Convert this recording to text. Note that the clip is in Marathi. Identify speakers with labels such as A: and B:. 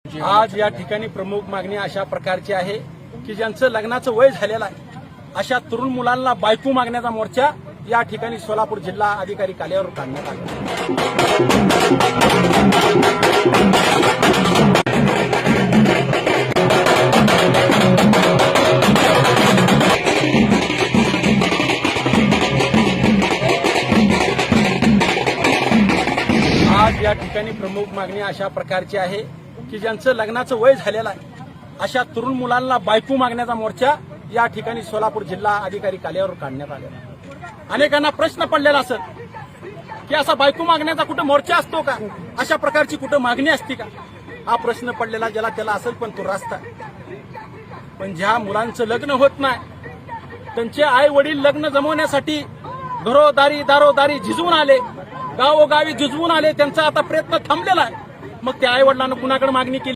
A: आज या ठिकाणी प्रमुख मागणी अशा प्रकारची आहे की ज्यांचं लग्नाचं वय झालेलं आहे अशा तरुण मुलांना बायको मागण्याचा मोर्चा या ठिकाणी सोलापूर जिल्हा अधिकारी कार्यालयावर काढण्यात आला। आज या ठिकाणी प्रमुख मागणी अशा प्रकारची आहे की ज्यांचं लग्नाचं वय झालेलं आहे अशा तरुण मुलांना बायको मागण्याचा मोर्चा या ठिकाणी सोलापूर जिल्हा अधिकारी कार्यालयावर काढण्यात आलेला। अनेकांना प्रश्न पडलेला असेल की असा बायको मागण्याचा कुठं मोर्चा असतो का, अशा प्रकारची कुठं मागणी असते का, हा प्रश्न पडलेला ज्याला त्याला असेल, पण तो रास्ता। पण ज्या मुलांचं लग्न होत नाही त्यांचे आई वडील लग्न जमवण्यासाठी दारोदारी झिजवून आले, गावोगावी झिजवून आले, त्यांचा आता प्रयत्न थांबलेला आहे, मग त्या आई वडिलांना कुणाकडे मागणी केली?